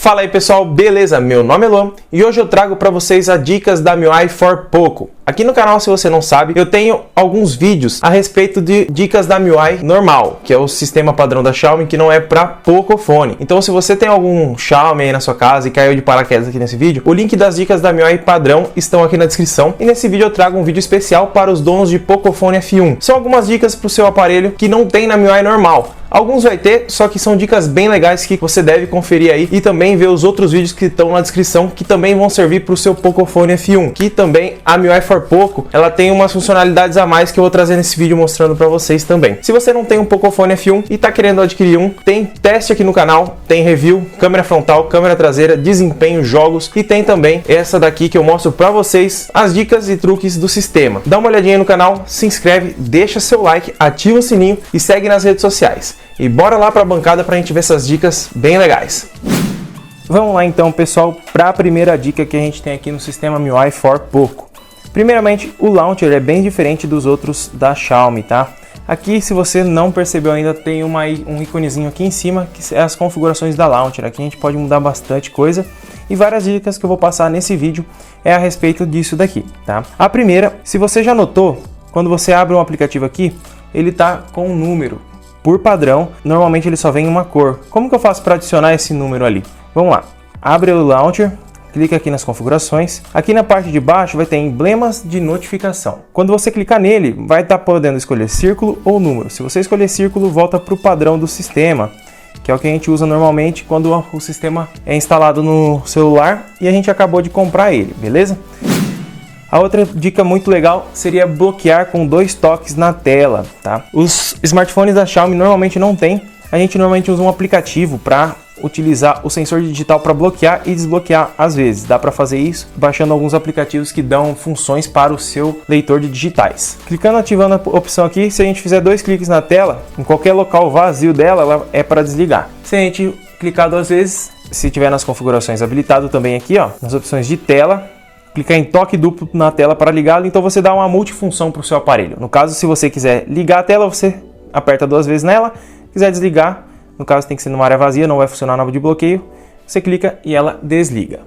Fala aí pessoal, beleza? Meu nome é Luan e hoje eu trago para vocês as dicas da MIUI for Poco. Aqui no canal, se você não sabe, eu tenho alguns vídeos a respeito de dicas da MIUI normal, que é o sistema padrão da Xiaomi, que não é para Pocophone. Então se você tem algum Xiaomi aí na sua casa e caiu de paraquedas aqui nesse vídeo, o link das dicas da MIUI padrão estão aqui na descrição. E nesse vídeo eu trago um vídeo especial para os donos de Pocophone F1. São algumas dicas para o seu aparelho que não tem na MIUI normal. Alguns vai ter, só que são dicas bem legais que você deve conferir aí e também ver os outros vídeos que estão na descrição que também vão servir para o seu Pocophone F1, que também a MIUI for Poco, ela tem umas funcionalidades a mais que eu vou trazer nesse vídeo mostrando para vocês também. Se você não tem um Pocophone F1 e está querendo adquirir um, tem teste aqui no canal, tem review, câmera frontal, câmera traseira, desempenho, jogos e tem também essa daqui que eu mostro para vocês as dicas e truques do sistema. Dá uma olhadinha no canal, se inscreve, deixa seu like, ativa o sininho e segue nas redes sociais. E bora lá para a bancada para a gente ver essas dicas bem legais. Vamos lá então, pessoal, para a primeira dica que a gente tem aqui no sistema MIUI for Poco. Primeiramente, o launcher é bem diferente dos outros da Xiaomi, tá? Aqui, se você não percebeu ainda, tem um íconezinho aqui em cima, que é as configurações da launcher. Aqui a gente pode mudar bastante coisa e várias dicas que eu vou passar nesse vídeo é a respeito disso daqui, tá? A primeira, se você já notou, quando você abre um aplicativo aqui, ele tá com um número. Por padrão, normalmente ele só vem em uma cor. Como que eu faço para adicionar esse número ali? Vamos lá, abre o launcher, clica aqui nas configurações. Aqui na parte de baixo vai ter emblemas de notificação. Quando você clicar nele, vai estar podendo escolher círculo ou número. Se você escolher círculo, volta para o padrão do sistema, que é o que a gente usa normalmente quando o sistema é instalado no celular e a gente acabou de comprar ele, beleza? A outra dica muito legal seria bloquear com 2 toques na tela, tá? Os smartphones da Xiaomi normalmente não tem. A gente normalmente usa um aplicativo para utilizar o sensor digital para bloquear e desbloquear às vezes. Dá para fazer isso baixando alguns aplicativos que dão funções para o seu leitor de digitais. Clicando, ativando a opção aqui, se a gente fizer 2 cliques na tela, em qualquer local vazio dela, ela é para desligar. Se a gente clicar 2 vezes, se tiver nas configurações habilitado também aqui, ó, nas opções de tela, clicar em toque duplo na tela para ligá-lo, então você dá uma multifunção para o seu aparelho. No caso, se você quiser ligar a tela, você aperta 2 vezes nela, quiser desligar, no caso tem que ser numa área vazia, não vai funcionar na de bloqueio, você clica e ela desliga.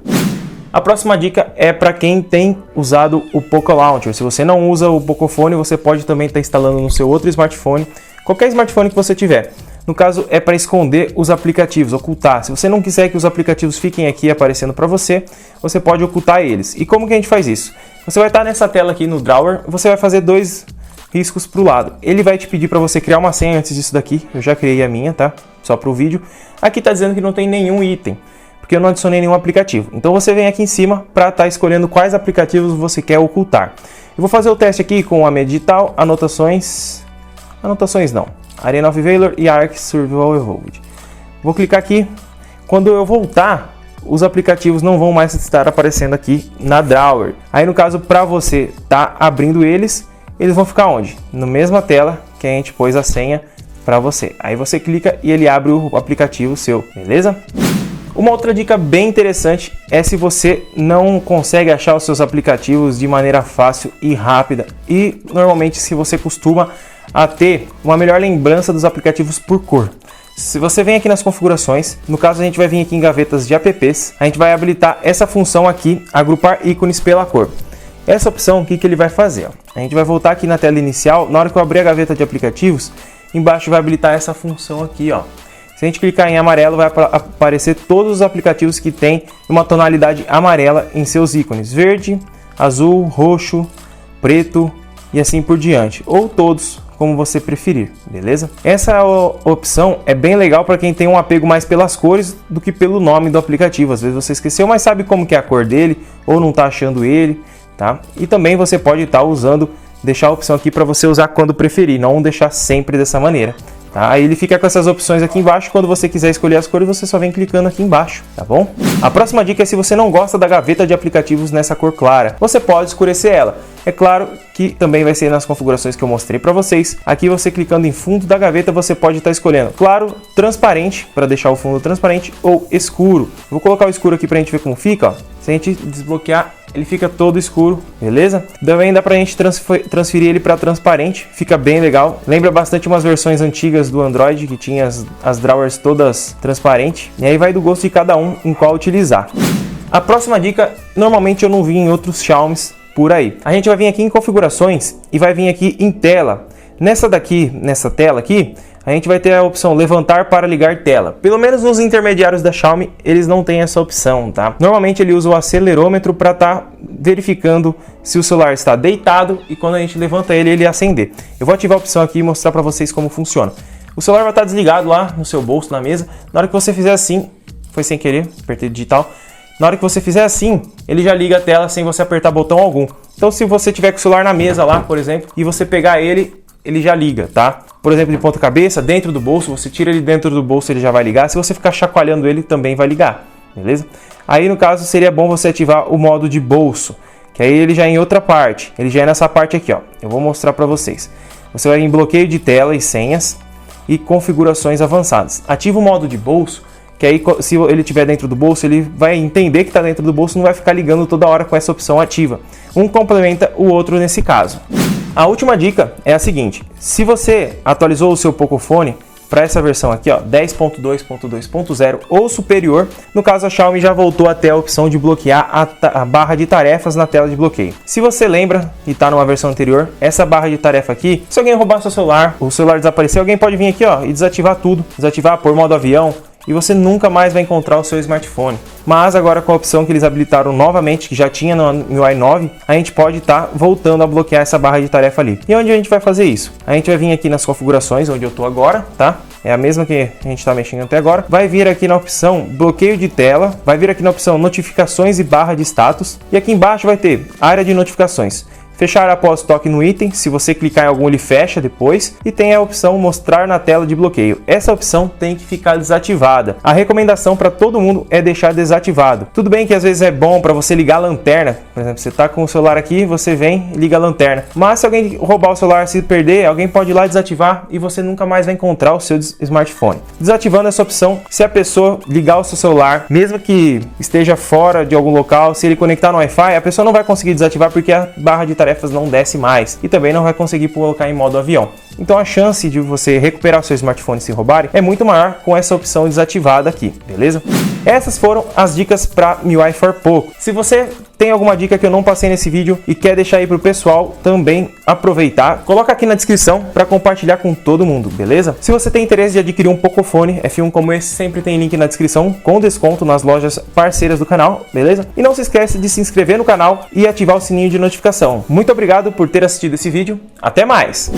A próxima dica é para quem tem usado o Poco Launcher. Se você não usa o Pocophone, você pode também estar instalando no seu outro smartphone, qualquer smartphone que você tiver. No caso, é para esconder os aplicativos, ocultar. Se você não quiser que os aplicativos fiquem aqui aparecendo para você, você pode ocultar eles. E como que a gente faz isso? Você vai estar nessa tela aqui no drawer, você vai fazer 2 riscos para o lado. Ele vai te pedir para você criar uma senha antes disso daqui. Eu já criei a minha, tá? Só para o vídeo. Aqui está dizendo que não tem nenhum item, porque eu não adicionei nenhum aplicativo. Então você vem aqui em cima para estar escolhendo quais aplicativos você quer ocultar. Eu vou fazer o teste aqui com a Media Digital, anotações não. Arena of Valor e Ark Survival Evolved. Vou clicar aqui. Quando eu voltar, os aplicativos não vão mais estar aparecendo aqui na drawer. Aí no caso, para você estar abrindo eles vão ficar onde? Na mesma tela que a gente pôs a senha para você. Aí você clica e ele abre o aplicativo seu, beleza? Uma outra dica bem interessante é se você não consegue achar os seus aplicativos de maneira fácil e rápida. E normalmente se você costuma a ter uma melhor lembrança dos aplicativos por cor. Se você vem aqui nas configurações, no caso a gente vai vir aqui em gavetas de apps, a gente vai habilitar essa função aqui, agrupar ícones pela cor. Essa opção, o que ele vai fazer? Ó? A gente vai voltar aqui na tela inicial, na hora que eu abrir a gaveta de aplicativos, embaixo vai habilitar essa função aqui, ó. Se a gente clicar em amarelo, vai aparecer todos os aplicativos que tem uma tonalidade amarela em seus ícones. Verde, azul, roxo, preto e assim por diante. Ou todos, como você preferir, beleza? Essa opção é bem legal para quem tem um apego mais pelas cores do que pelo nome do aplicativo. Às vezes você esqueceu, mas sabe como que é a cor dele ou não está achando ele, tá? E também você pode estar usando, deixar a opção aqui para você usar quando preferir, não deixar sempre dessa maneira. Tá? Aí ele fica com essas opções aqui embaixo, quando você quiser escolher as cores, você só vem clicando aqui embaixo, tá bom? A próxima dica é se você não gosta da gaveta de aplicativos nessa cor clara, você pode escurecer ela. É claro que também vai ser nas configurações que eu mostrei para vocês. Aqui você clicando em fundo da gaveta, você pode estar escolhendo claro, transparente, para deixar o fundo transparente, ou escuro. Vou colocar o escuro aqui para a gente ver como fica, ó. Se a gente desbloquear ele fica todo escuro, beleza? Também dá pra gente transferir ele para transparente, fica bem legal. Lembra bastante umas versões antigas do Android que tinha as drawers todas transparentes. E aí vai do gosto de cada um em qual utilizar. A próxima dica, normalmente eu não vi em outros Xiaomis por aí. A gente vai vir aqui em configurações e vai vir aqui em tela. Nessa tela aqui, a gente vai ter a opção levantar para ligar tela. Pelo menos nos intermediários da Xiaomi, eles não têm essa opção, tá? Normalmente ele usa o acelerômetro para estar verificando se o celular está deitado e quando a gente levanta ele acender. Eu vou ativar a opção aqui e mostrar para vocês como funciona. O celular vai estar desligado lá no seu bolso, na mesa. Na hora que você fizer assim, foi sem querer, apertei digital. Na hora que você fizer assim, ele já liga a tela sem você apertar botão algum. Então se você tiver com o celular na mesa lá, por exemplo, e você pegar ele já liga, tá? Por exemplo, de ponta cabeça, dentro do bolso, você tira ele dentro do bolso, ele já vai ligar. Se você ficar chacoalhando ele, também vai ligar, beleza? Aí no caso seria bom você ativar o modo de bolso, que aí ele já é em outra parte, ele já é nessa parte aqui, ó. Eu vou mostrar para vocês. Você vai em bloqueio de tela e senhas e configurações avançadas. Ativa o modo de bolso, que aí se ele estiver dentro do bolso, ele vai entender que está dentro do bolso, não vai ficar ligando toda hora com essa opção ativa. Um complementa o outro nesse caso. A última dica é a seguinte: se você atualizou o seu Pocophone para essa versão aqui, ó, 10.2.2.0 ou superior, no caso a Xiaomi já voltou até a opção de bloquear a barra de tarefas na tela de bloqueio. Se você lembra e está numa versão anterior, essa barra de tarefa aqui, se alguém roubar seu celular, o celular desaparecer, alguém pode vir aqui, ó, e desativar tudo, desativar por modo avião, e você nunca mais vai encontrar o seu smartphone. Mas agora com a opção que eles habilitaram novamente, que já tinha no MIUI 9, a gente pode estar voltando a bloquear essa barra de tarefa ali. E onde a gente vai fazer isso? A gente vai vir aqui nas configurações, onde eu estou agora, tá? É a mesma que a gente está mexendo até agora. Vai vir aqui na opção bloqueio de tela, vai vir aqui na opção notificações e barra de status. E aqui embaixo vai ter área de notificações. Fechar após toque no item, se você clicar em algum ele fecha depois, e tem a opção mostrar na tela de bloqueio. Essa opção tem que ficar desativada. A recomendação para todo mundo é deixar desativado. Tudo bem que às vezes é bom para você ligar a lanterna, por exemplo, você está com o celular aqui, você vem e liga a lanterna. Mas se alguém roubar o celular, se perder, alguém pode ir lá desativar e você nunca mais vai encontrar o seu smartphone. Desativando essa opção, se a pessoa ligar o seu celular, mesmo que esteja fora de algum local, se ele conectar no Wi-Fi, a pessoa não vai conseguir desativar porque a barra de tarefas não desce mais e também não vai conseguir colocar em modo avião. Então a chance de você recuperar o seu smartphone se roubarem é muito maior com essa opção desativada aqui, beleza? Essas foram as dicas para MIUI 4 Poco. Se você tem alguma dica que eu não passei nesse vídeo e quer deixar aí para o pessoal também aproveitar, coloca aqui na descrição para compartilhar com todo mundo, beleza? Se você tem interesse de adquirir um Pocophone F1 como esse, sempre tem link na descrição com desconto nas lojas parceiras do canal, beleza? E não se esquece de se inscrever no canal e ativar o sininho de notificação. Muito obrigado por ter assistido esse vídeo, até mais!